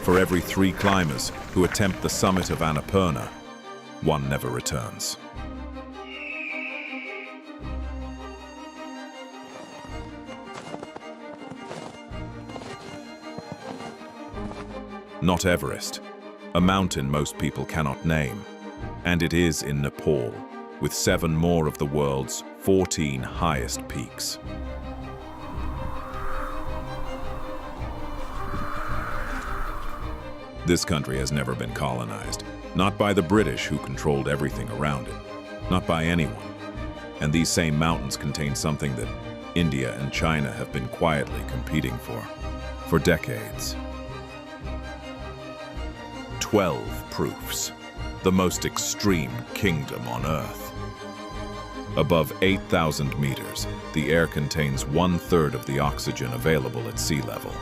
For every 3 climbers who attempt the summit of Annapurna, 1 never returns. Mount Everest, a mountain most people cannot name, and it is in Nepal, with 7 more of the world's 14 highest peaks. This country has never been colonized, not by the British who controlled everything around it, not by anyone. And these same mountains contain something that India and China have been quietly competing for decades. 12 proofs, the most extreme kingdom on Earth. Above 8,000 meters, the air contains 1/3 of the oxygen available at sea level.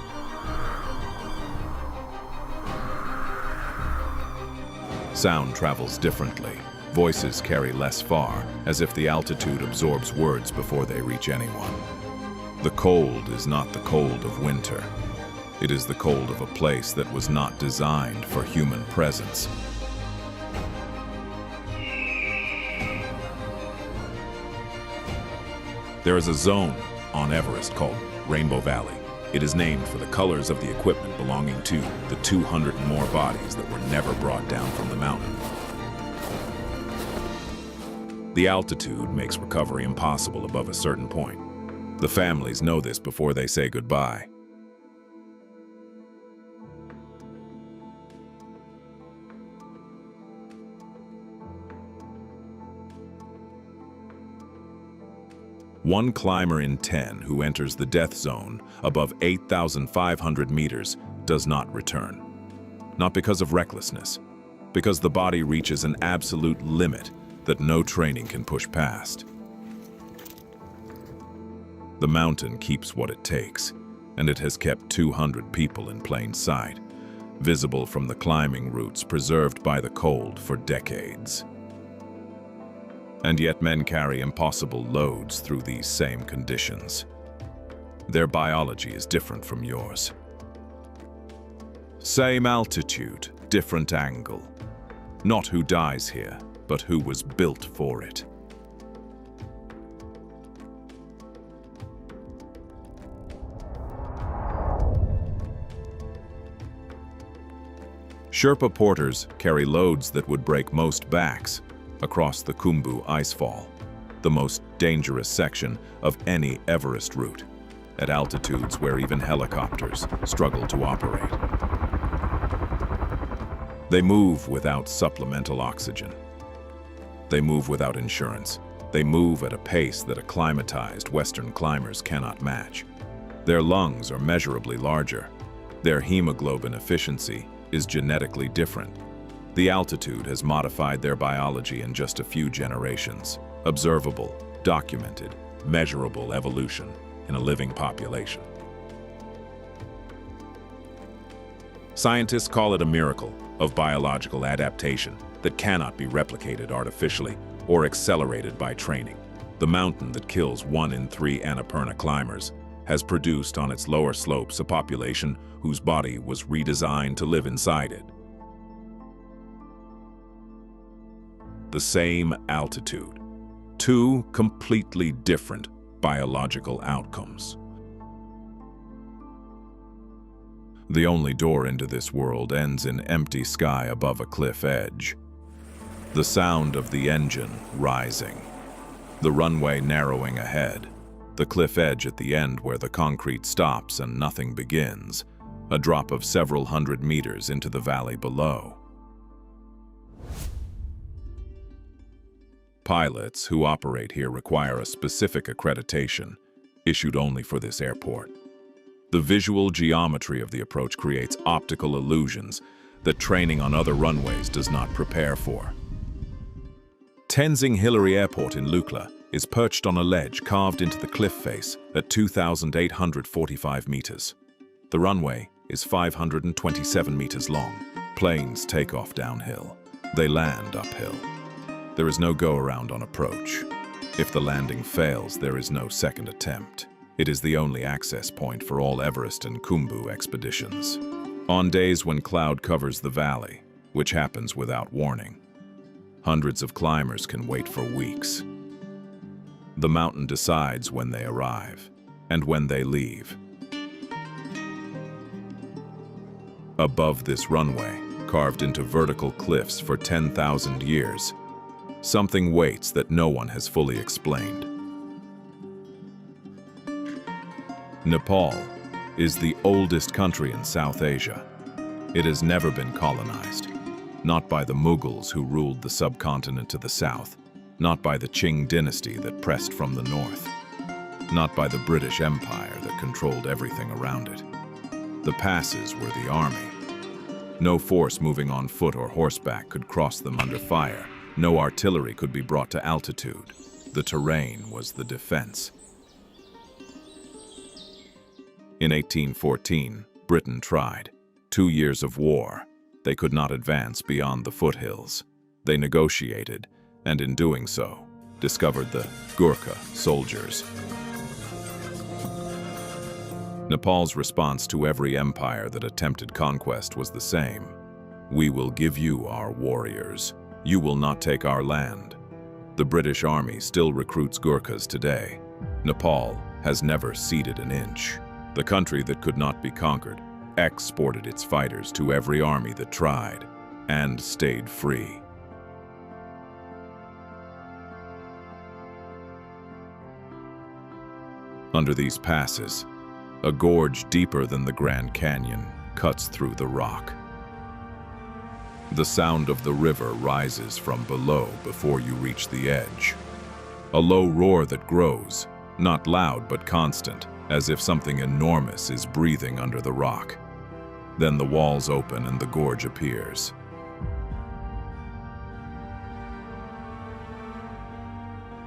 Sound travels differently. Voices carry less far, as if the altitude absorbs words before they reach anyone. The cold is not the cold of winter. It is the cold of a place that was not designed for human presence. There is a zone on Everest called Rainbow Valley. It is named for the colors of the equipment belonging to the 200 and more bodies that were never brought down from the mountain. The altitude makes recovery impossible above a certain point. The families know this before they say goodbye. One climber in 10 who enters the death zone above 8,500 meters does not return. Not because of recklessness, because the body reaches an absolute limit that no training can push past. The mountain keeps what it takes, and it has kept 200 people in plain sight, visible from the climbing routes preserved by the cold for decades. And yet men carry impossible loads through these same conditions. Their biology is different from yours. Same altitude, different angle. Not who dies here, but who was built for it. Sherpa porters carry loads that would break most backs across the Khumbu icefall, the most dangerous section of any Everest route, at altitudes where even helicopters struggle to operate. They move without supplemental oxygen. They move without insurance. They move at a pace that acclimatized Western climbers cannot match. Their lungs are measurably larger. Their hemoglobin efficiency is genetically different. The altitude has modified their biology in just a few generations. Observable, documented, measurable evolution in a living population. Scientists call it a miracle of biological adaptation that cannot be replicated artificially or accelerated by training. The mountain that kills 1 in 3 Annapurna climbers has produced on its lower slopes a population whose body was redesigned to live inside it. The same altitude, 2 completely different biological outcomes. The only door into this world ends in empty sky above a cliff edge. The sound of the engine rising, the runway narrowing ahead, the cliff edge at the end where the concrete stops and nothing begins, a drop of several hundred meters into the valley below. Pilots who operate here require a specific accreditation, issued only for this airport. The visual geometry of the approach creates optical illusions that training on other runways does not prepare for. Tenzing Hillary Airport in Lukla is perched on a ledge carved into the cliff face at 2,845 meters. The runway is 527 meters long. Planes take off downhill. They land uphill. There is no go-around on approach. If the landing fails, there is no second attempt. It is the only access point for all Everest and Khumbu expeditions. On days when cloud covers the valley, which happens without warning, hundreds of climbers can wait for weeks. The mountain decides when they arrive and when they leave. Above this runway, carved into vertical cliffs for 10,000 years, something waits that no one has fully explained. Nepal is the oldest country in South Asia. It has never been colonized, not by the Mughals who ruled the subcontinent to the south, not by the Qing dynasty that pressed from the north, not by the British Empire that controlled everything around it. The passes were the army. No force moving on foot or horseback could cross them under fire. No artillery could be brought to altitude. The terrain was the defense. In 1814, Britain tried. 2 years of war. They could not advance beyond the foothills. They negotiated, and in doing so, discovered the Gurkha soldiers. Nepal's response to every empire that attempted conquest was the same. We will give you our warriors. You will not take our land. The British Army still recruits Gurkhas today. Nepal has never ceded an inch. The country that could not be conquered exported its fighters to every army that tried, and stayed free. Under these passes, a gorge deeper than the Grand Canyon cuts through the rock. The sound of the river rises from below before you reach the edge. A low roar that grows, not loud but constant, as if something enormous is breathing under the rock. Then the walls open and the gorge appears.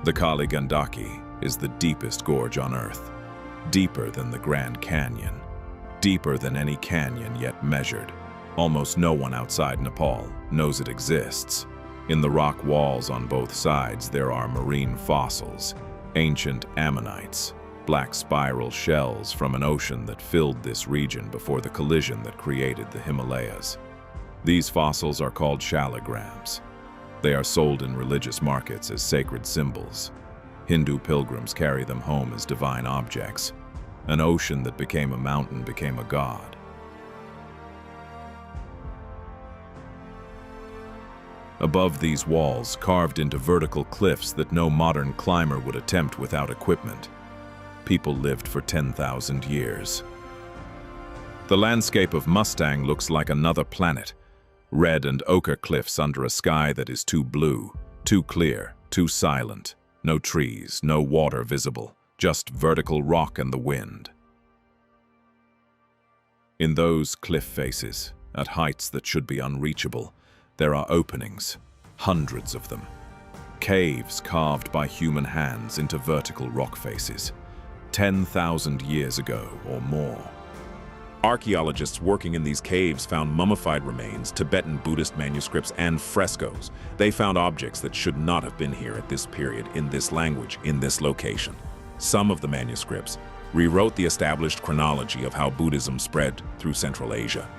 The Kali Gandaki is the deepest gorge on Earth, deeper than the Grand Canyon, deeper than any canyon yet measured. Almost no one outside Nepal knows it exists. In the rock walls on both sides there are marine fossils, ancient ammonites, black spiral shells from an ocean that filled this region before the collision that created the Himalayas. These fossils are called shalograms. They are sold in religious markets as sacred symbols. Hindu pilgrims carry them home as divine objects. An ocean that became a mountain became a god. Above these walls, carved into vertical cliffs that no modern climber would attempt without equipment, people lived for 10,000 years. The landscape of Mustang looks like another planet. Red and ochre cliffs under a sky that is too blue, too clear, too silent. No trees, no water visible, just vertical rock and the wind. In those cliff faces, at heights that should be unreachable, there are openings, hundreds of them. Caves carved by human hands into vertical rock faces. 10,000 years ago or more. Archaeologists working in these caves found mummified remains, Tibetan Buddhist manuscripts, and frescoes. They found objects that should not have been here at this period, in this language, in this location. Some of the manuscripts rewrote the established chronology of how Buddhism spread through Central Asia.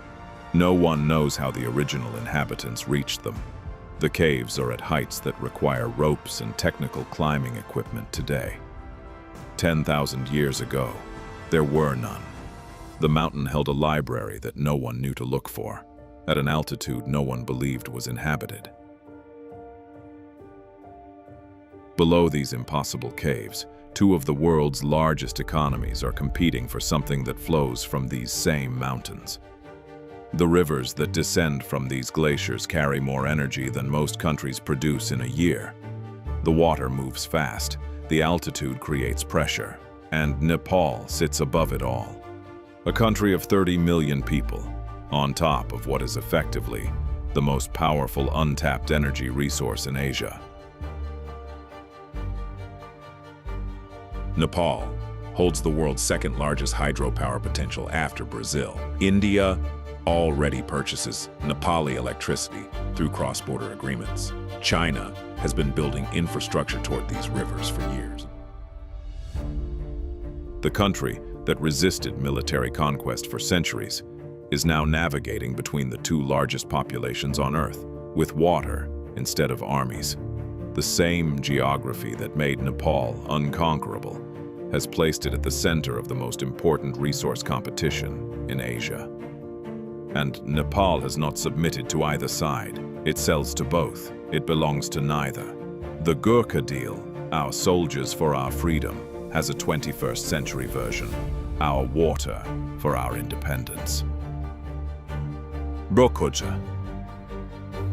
No one knows how the original inhabitants reached them. The caves are at heights that require ropes and technical climbing equipment today. 10,000 years ago, there were none. The mountain held a library that no one knew to look for, at an altitude no one believed was inhabited. Below these impossible caves, two of the world's largest economies are competing for something that flows from these same mountains. The rivers that descend from these glaciers carry more energy than most countries produce in a year. The water moves fast, the altitude creates pressure, and Nepal sits above it all. A country of 30 million people, on top of what is effectively the most powerful untapped energy resource in Asia. Nepal holds the world's second largest hydropower potential after Brazil. India already purchases Nepali electricity through cross-border agreements. China has been building infrastructure toward these rivers for years. The country that resisted military conquest for centuries is now navigating between the two largest populations on Earth, with water instead of armies. The same geography that made Nepal unconquerable has placed it at the center of the most important resource competition in Asia. And Nepal has not submitted to either side. It sells to both. It belongs to neither. The Gurkha deal, our soldiers for our freedom, has a 21st century version, our water for our independence. Brokoja.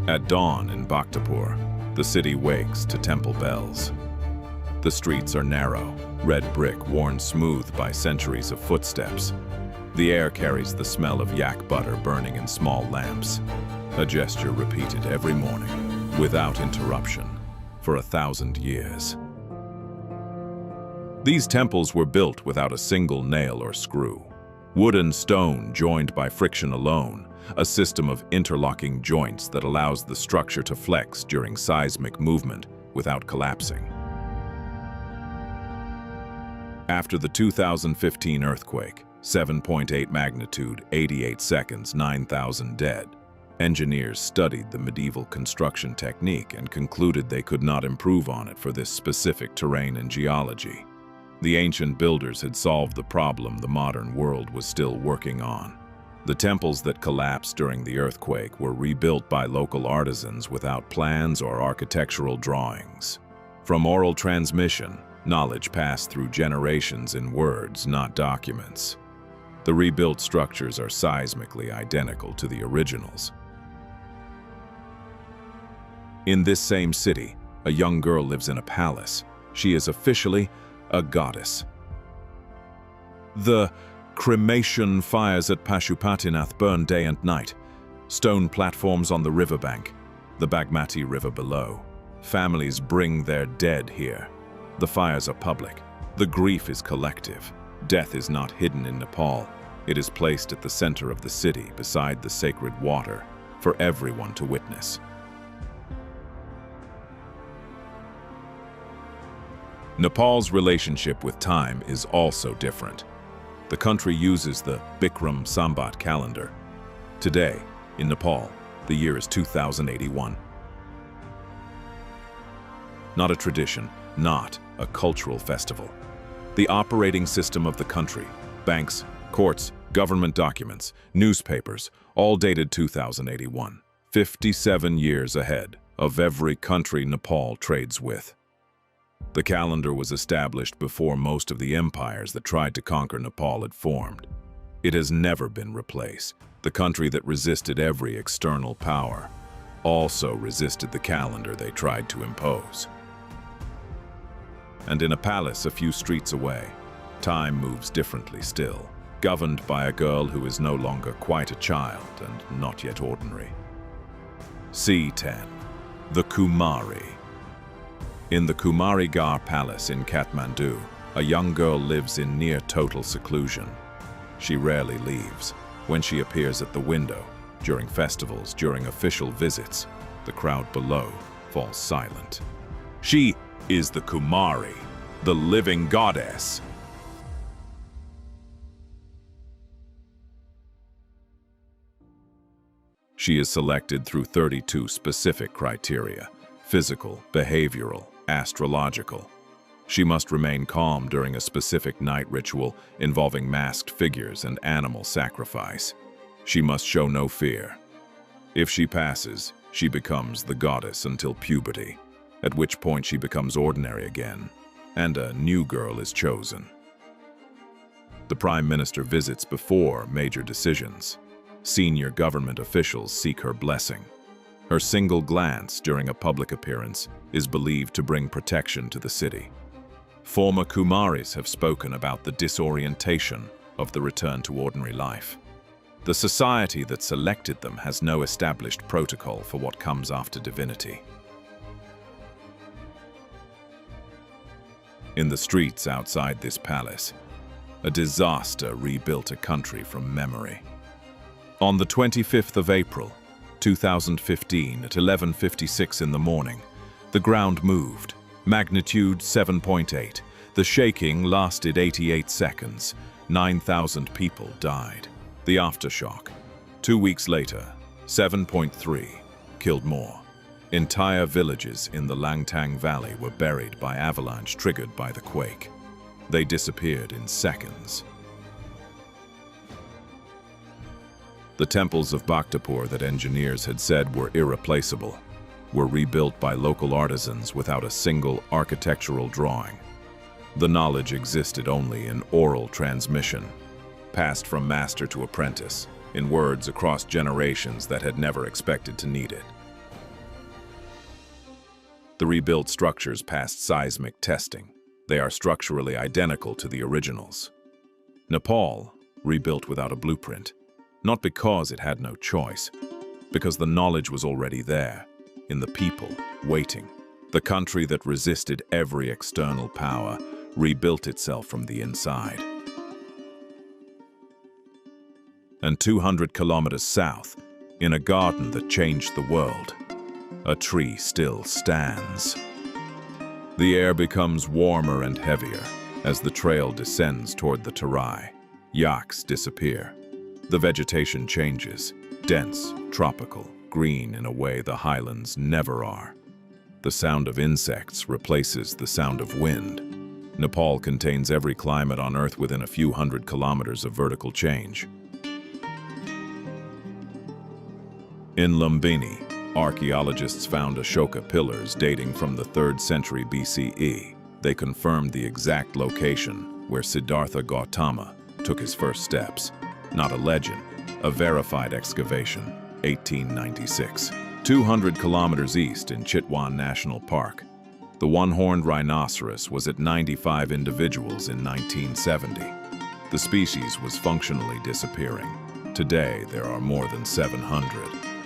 At dawn in Bhaktapur, the city wakes to temple bells. The streets are narrow, red brick worn smooth by centuries of footsteps. The air carries the smell of yak butter burning in small lamps, a gesture repeated every morning, without interruption, for 1,000 years. These temples were built without a single nail or screw. Wood and stone joined by friction alone, a system of interlocking joints that allows the structure to flex during seismic movement without collapsing. After the 2015 earthquake, 7.8 magnitude, 88 seconds, 9,000 dead, engineers studied the medieval construction technique and concluded they could not improve on it for this specific terrain and geology. The ancient builders had solved the problem the modern world was still working on. The temples that collapsed during the earthquake were rebuilt by local artisans without plans or architectural drawings. From oral transmission, knowledge passed through generations in words, not documents. The rebuilt structures are seismically identical to the originals. In this same city, a young girl lives in a palace. She is officially a goddess. The cremation fires at Pashupatinath burn day and night. Stone platforms on the riverbank, the Bagmati River below. Families bring their dead here. The fires are public. The grief is collective. Death is not hidden in Nepal. It is placed at the center of the city, beside the sacred water, for everyone to witness. Nepal's relationship with time is also different. The country uses the Bikram Sambat calendar. Today, in Nepal, the year is 2081. Not a tradition, not a cultural festival. The operating system of the country, banks, courts, government documents, newspapers, all dated 2081, 57 years ahead of every country Nepal trades with. The calendar was established before most of the empires that tried to conquer Nepal had formed. It has never been replaced. The country that resisted every external power also resisted the calendar they tried to impose. And in a palace a few streets away, time moves differently still, governed by a girl who is no longer quite a child and not yet ordinary. C10. The Kumari. In the Kumari Gar Palace in Kathmandu, a young girl lives in near total seclusion. She rarely leaves. When she appears at the window, during festivals, during official visits, the crowd below falls silent. She is the Kumari, the living goddess. She is selected through 32 specific criteria: physical, behavioral, astrological. She must remain calm during a specific night ritual involving masked figures and animal sacrifice. She must show no fear. If she passes, she becomes the goddess until puberty, at which point she becomes ordinary again, and a new girl is chosen. The Prime Minister visits before major decisions. Senior government officials seek her blessing. Her single glance during a public appearance is believed to bring protection to the city. Former Kumaris have spoken about the disorientation of the return to ordinary life. The society that selected them has no established protocol for what comes after divinity. In the streets outside this palace, a disaster rebuilt a country from memory. On the 25th of April, 2015 at 11:56 in the morning, the ground moved, magnitude 7.8. The shaking lasted 88 seconds. 9,000 people died. The aftershock, 2 weeks later, 7.3 killed more. Entire villages in the Langtang Valley were buried by avalanche triggered by the quake. They disappeared in seconds. The temples of Bhaktapur that engineers had said were irreplaceable were rebuilt by local artisans without a single architectural drawing. The knowledge existed only in oral transmission, passed from master to apprentice, in words across generations that had never expected to need it. The rebuilt structures passed seismic testing. They are structurally identical to the originals. Nepal rebuilt without a blueprint, not because it had no choice, because the knowledge was already there, in the people waiting. The country that resisted every external power rebuilt itself from the inside. And 200 kilometers south, in a garden that changed the world, a tree still stands. The air becomes warmer and heavier as the trail descends toward the Terai. Yaks disappear. The vegetation changes, dense, tropical, green in a way the highlands never are. The sound of insects replaces the sound of wind. Nepal contains every climate on Earth within a few hundred kilometers of vertical change. In Lumbini, archaeologists found Ashoka pillars dating from the 3rd century BCE. They confirmed the exact location where Siddhartha Gautama took his first steps. Not a legend, a verified excavation, 1896. 200 kilometers east in Chitwan National Park, the one-horned rhinoceros was at 95 individuals in 1970. The species was functionally disappearing. Today, there are more than 700.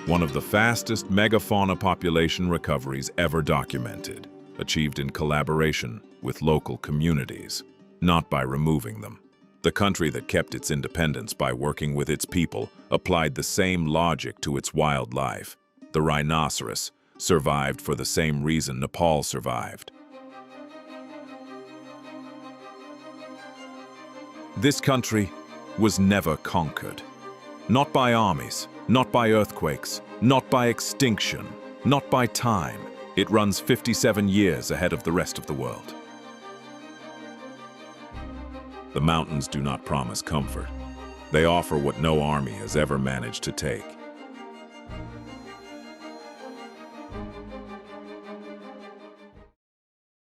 One of the fastest megafauna population recoveries ever documented, achieved in collaboration with local communities, not by removing them. The country that kept its independence by working with its people applied the same logic to its wildlife. The rhinoceros survived for the same reason Nepal survived. This country was never conquered. Not by armies, not by earthquakes, not by extinction, not by time. It runs 57 years ahead of the rest of the world. The mountains do not promise comfort. They offer what no army has ever managed to take: